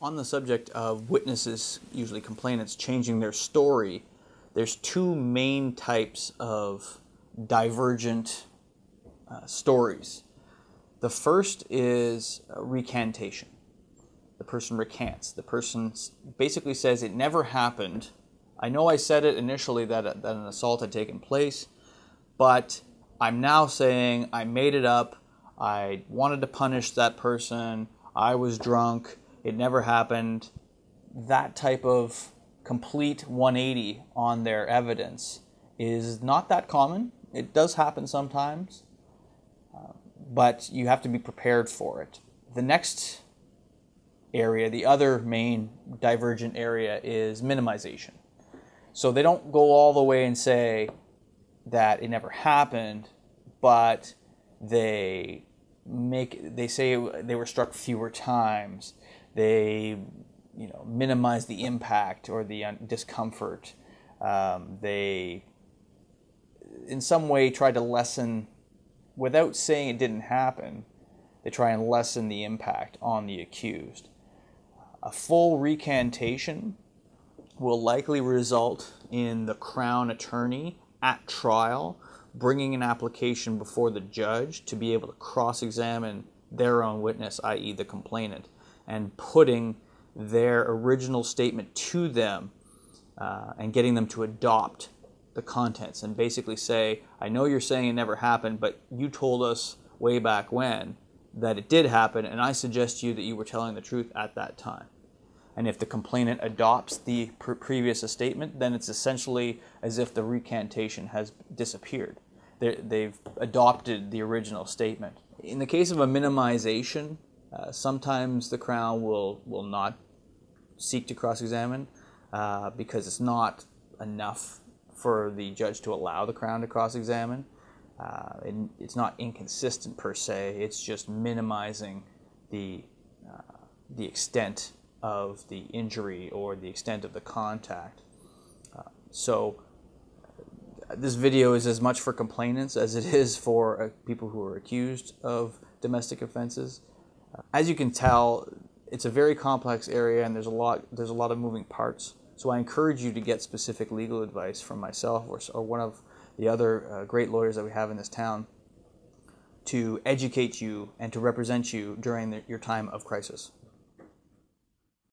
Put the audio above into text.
On the subject of witnesses, usually complainants, changing their story, there's two main types of divergent stories. The first is recantation. The person recants. The person basically says, it never happened. I know I said it initially that an assault had taken place, but I'm now saying I made it up. I wanted to punish that person. I was drunk. It never happened. That type of complete 180 on their evidence is not that common. It does happen sometimes, but you have to be prepared for it. The next area, the other main divergent area, is minimization. So they don't go all the way and say that it never happened, but they say they were struck fewer times. They minimize the impact or the discomfort. They in some way try to lessen, without saying it didn't happen, they try and lessen the impact on the accused. A full recantation will likely result in the Crown attorney at trial bringing an application before the judge to be able to cross-examine their own witness, i.e. the complainant, and putting their original statement to them and getting them to adopt the contents and basically say, I know you're saying it never happened, but you told us way back when that it did happen, and I suggest to you that you were telling the truth at that time. And if the complainant adopts the previous statement, then it's essentially as if the recantation has disappeared. They've adopted the original statement. In the case of a minimization, sometimes the Crown will not seek to cross-examine because it's not enough for the judge to allow the Crown to cross-examine. It's not inconsistent per se, it's just minimizing the extent of the injury or the extent of the contact. So this video is as much for complainants as it is for people who are accused of domestic offenses. As you can tell, it's a very complex area and there's a lot of moving parts. So I encourage you to get specific legal advice from myself or one of the other great lawyers that we have in this town to educate you and to represent you during your time of crisis.